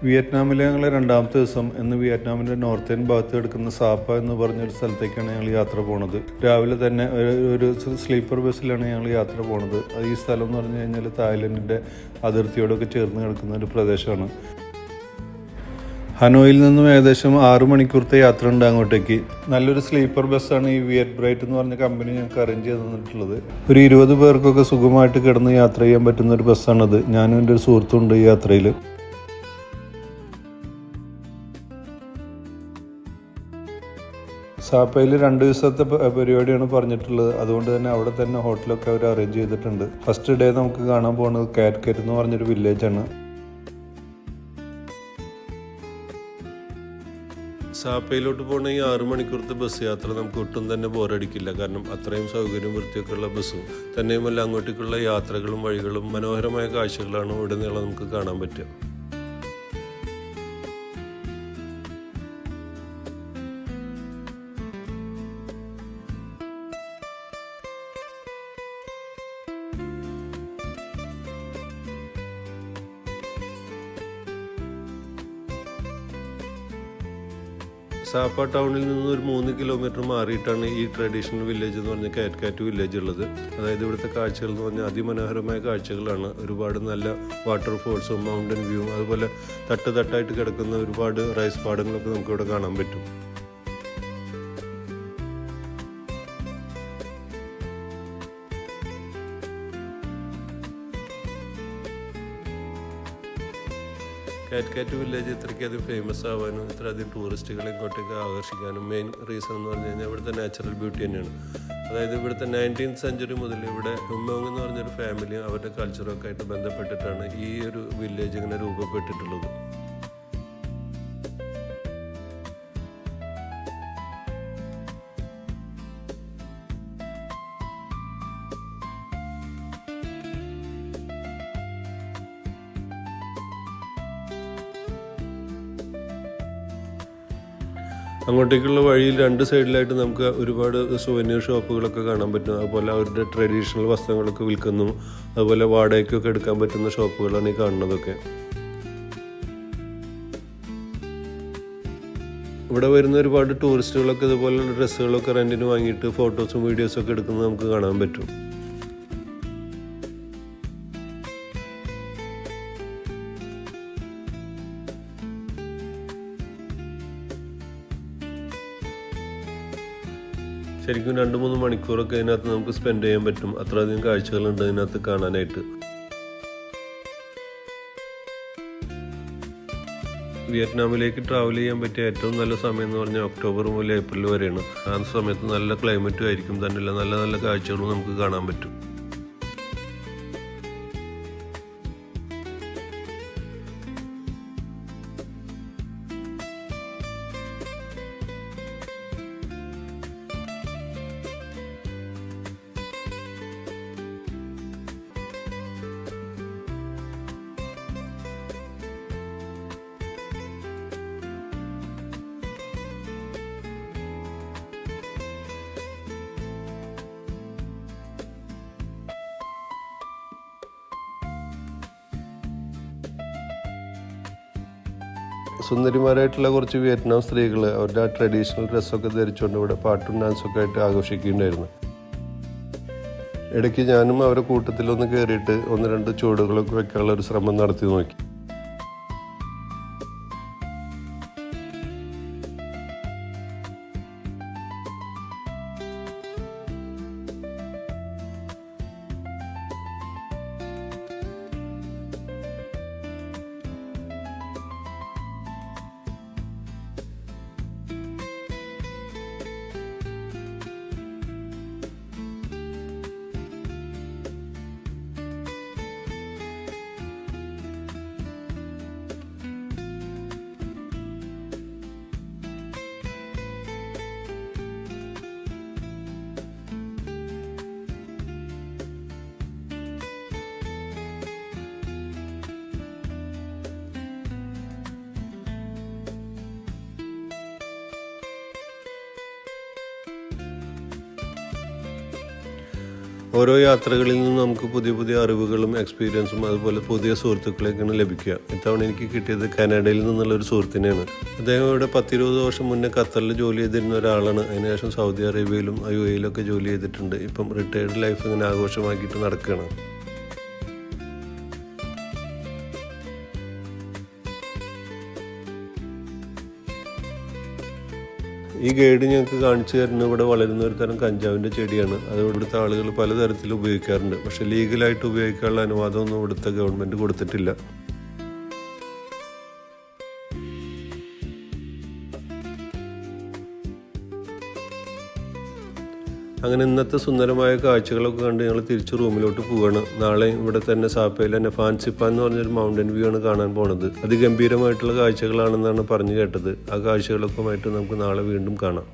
വിയറ്റ്നാമിലെ ഞങ്ങൾ രണ്ടാമത്തെ ദിവസം ഇന്ന് വിയറ്റ്നാമിൻ്റെ നോർത്തേൺ ഭാഗത്ത് കിടക്കുന്ന സാപ്പ എന്ന് പറഞ്ഞൊരു സ്ഥലത്തേക്കാണ് ഞങ്ങൾ യാത്ര പോണത്. രാവിലെ തന്നെ ഒരു സ്ലീപ്പർ ബസ്സിലാണ് ഞങ്ങൾ യാത്ര പോണത്. ഈ സ്ഥലം എന്ന് പറഞ്ഞു കഴിഞ്ഞാൽ തായ്ലൻഡിൻ്റെ അതിർത്തിയോടൊക്കെ ചേർന്ന് കിടക്കുന്ന ഒരു പ്രദേശമാണ്. ഹനോയിൽ നിന്നും ഏകദേശം 6 മണിക്കൂറത്തെ യാത്ര ഉണ്ട് അങ്ങോട്ടേക്ക്. നല്ലൊരു സ്ലീപ്പർ ബസ്സാണ് ഈ വിയറ്റ് ബ്രൈറ്റ് എന്ന് പറഞ്ഞ കമ്പനി ഞങ്ങൾക്ക് അറേഞ്ച് ചെയ്ത് തന്നിട്ടുള്ളത്. ഒരു 20 പേർക്കൊക്കെ സുഖമായിട്ട് കിടന്ന് യാത്ര ചെയ്യാൻ പറ്റുന്ന ഒരു ബസ്സാണത്. ഞാനും എൻ്റെ ഒരു സുഹൃത്തുണ്ട് ഈ യാത്രയിൽ. സാപ്പയിൽ 2 ദിവസത്തെ പരിപാടിയാണ് പറഞ്ഞിട്ടുള്ളത്. അതുകൊണ്ട് തന്നെ അവിടെ തന്നെ ഹോട്ടലൊക്കെ അവർ അറേഞ്ച് ചെയ്തിട്ടുണ്ട്. ഫസ്റ്റ് ഡേ നമുക്ക് കാണാൻ പോകുന്നത് കാറ്റ്കറ്റ് എന്ന് പറഞ്ഞൊരു വില്ലേജാണ്. സാപ്പയിലോട്ട് പോകുന്ന ഈ 6 മണിക്കൂറത്തെ ബസ് യാത്ര നമുക്ക് ഒട്ടും തന്നെ ബോറടിക്കില്ല. കാരണം അത്രയും സൗകര്യം വൃത്തിയൊക്കെയുള്ള ബസ്സും തന്നെയുമല്ല അങ്ങോട്ടേക്കുള്ള യാത്രകളും വഴികളും മനോഹരമായ കാഴ്ചകളാണ് ഉടനീളം നമുക്ക് കാണാൻ പറ്റുക. സാപ്പ ടൗണിൽ നിന്ന് ഒരു 3 കിലോമീറ്റർ മാറിയിട്ടാണ് ഈ ട്രഡീഷണൽ വില്ലേജ് എന്ന് പറഞ്ഞ കാറ്റ്കാറ്റ് വില്ലേജ് ഉള്ളത്. അതായത് ഇവിടുത്തെ കാഴ്ചകൾ എന്ന് പറഞ്ഞാൽ അതിമനോഹരമായ കാഴ്ചകളാണ്. ഒരുപാട് നല്ല വാട്ടർഫോൾസും മൗണ്ടൻ വ്യൂവും അതുപോലെ തട്ടായിട്ട് കിടക്കുന്ന ഒരുപാട് റൈസ് പാടങ്ങളൊക്കെ നമുക്കിവിടെ കാണാൻ പറ്റും. കാറ്റ്കാറ്റ് വില്ലേജ് ഇത്രയ്ക്കധികം ഫേമസ് ആവാനും ഇത്രയധികം ടൂറിസ്റ്റുകളെ ഇങ്ങോട്ടേക്ക് ആകർഷിക്കാനും മെയിൻ റീസൺ എന്ന് പറഞ്ഞു കഴിഞ്ഞാൽ ഇവിടുത്തെ നാച്ചുറൽ ബ്യൂട്ടി തന്നെയാണ്. അതായത് ഇവിടുത്തെ 19th സെഞ്ച്വറി മുതൽ ഇവിടെ ഹുമോങ് എന്ന് പറഞ്ഞൊരു ഫാമിലി അവരുടെ കൾച്ചറൊക്കെ ആയിട്ട് ബന്ധപ്പെട്ടിട്ടാണ് ഈ ഒരു വില്ലേജ് ഇങ്ങനെ രൂപപ്പെട്ടിട്ടുള്ളത്. അങ്ങോട്ടേക്കുള്ള വഴിയിൽ 2 സൈഡിലായിട്ട് നമുക്ക് ഒരുപാട് സുവനീർ ഷോപ്പുകളൊക്കെ കാണാൻ പറ്റും. അതുപോലെ അവരുടെ ട്രഡീഷണൽ വസ്ത്രങ്ങളൊക്കെ വിൽക്കുന്നു. അതുപോലെ വാടകയ്ക്കൊക്കെ എടുക്കാൻ പറ്റുന്ന ഷോപ്പുകളാണ് ഈ കാണുന്നതൊക്കെ. ഇവിടെ വരുന്ന ഒരുപാട് ടൂറിസ്റ്റുകളൊക്കെ ഇതുപോലുള്ള ഡ്രസ്സുകളൊക്കെ റെൻറ്റിന് വാങ്ങിയിട്ട് ഫോട്ടോസും വീഡിയോസൊക്കെ എടുക്കുന്നത് നമുക്ക് കാണാൻ പറ്റും. ശരിക്കും 2-3 മണിക്കൂറൊക്കെ ഇതിനകത്ത് നമുക്ക് സ്പെൻഡ് ചെയ്യാൻ പറ്റും. അത്രയധികം കാഴ്ചകളുണ്ട് ഇതിനകത്ത് കാണാനായിട്ട്. വിയറ്റ്നാമിലേക്ക് ട്രാവൽ ചെയ്യാൻ പറ്റിയ ഏറ്റവും നല്ല സമയം എന്ന് പറഞ്ഞാൽ ഒക്ടോബർ മുതൽ ഏപ്രിൽ വരെയാണ്. ആ സമയത്ത് നല്ല ക്ലൈമറ്റും ആയിരിക്കും, തന്നെയല്ല നല്ല നല്ല കാഴ്ചകളും നമുക്ക് കാണാൻ പറ്റും. സുന്ദരിമാരായിട്ടുള്ള കുറച്ച് വിയറ്റ്നാം സ്ത്രീകൾ അവരുടെ ആ ട്രഡീഷണൽ ഡ്രസ്സൊക്കെ ധരിച്ചുകൊണ്ട് ഇവിടെ പാട്ടും ഡാൻസൊക്കെ ആയിട്ട് ആഘോഷിക്കുകയുണ്ടായിരുന്നു. ഇടയ്ക്ക് ഞാനും അവരുടെ കൂട്ടത്തിലൊന്ന് കയറിയിട്ട് 1-2 ചുവടുകളൊക്കെ വെക്കാനുള്ള ഒരു ശ്രമം നടത്തി നോക്കി. ഓരോ യാത്രകളിൽ നിന്നും നമുക്ക് പുതിയ പുതിയ അറിവുകളും എക്സ്പീരിയൻസും അതുപോലെ പുതിയ സുഹൃത്തുക്കളെയൊക്കെയാണ് ലഭിക്കുക. ഇത്തവണ എനിക്ക് കിട്ടിയത് കാനഡയിൽ നിന്നുള്ളൊരു സുഹൃത്തിനെയാണ്. അദ്ദേഹം ഇവിടെ 10-20 വർഷം മുന്നേ ഖത്തറിൽ ജോലി ചെയ്തിരുന്ന ഒരാളാണ്. അതിനുശേഷം സൗദി അറേബ്യയിലും UAE-യിലൊക്കെ ജോലി ചെയ്തിട്ടുണ്ട്. ഇപ്പം റിട്ടയർഡ് ലൈഫ് ഇങ്ങനെ ആഘോഷമാക്കിയിട്ട് നടക്കുകയാണ്. ഈ ഗൈഡ് ഞങ്ങൾക്ക് കാണിച്ചു തരുന്ന ഇവിടെ വളരുന്ന ഒരു തരം കഞ്ചാവിൻ്റെ ചെടിയാണ്. അത് ഇവിടുത്തെ ആളുകൾ പലതരത്തിൽ ഉപയോഗിക്കാറുണ്ട്. പക്ഷേ ലീഗലായിട്ട് ഉപയോഗിക്കാനുള്ള അനുവാദമൊന്നും ഇവിടുത്തെ ഗവൺമെൻറ് കൊടുത്തിട്ടില്ല. അങ്ങനെ ഇന്നത്തെ സുന്ദരമായ കാഴ്ചകളൊക്കെ കണ്ട് ഞങ്ങൾ തിരിച്ച് റൂമിലോട്ട് പോവുകയാണ്. നാളെ ഇവിടെ തന്നെ സാപ്പയിൽ തന്നെ ഫാൻസിപ്പ എന്ന് പറഞ്ഞൊരു മൗണ്ടൻ വ്യൂ ആണ് കാണാൻ പോണത്. അതിഗംഭീരമായിട്ടുള്ള കാഴ്ചകളാണെന്നാണ് പറഞ്ഞു കേട്ടത്. ആ കാഴ്ചകളൊക്കെ ആയിട്ട് നമുക്ക് നാളെ വീണ്ടും കാണാം.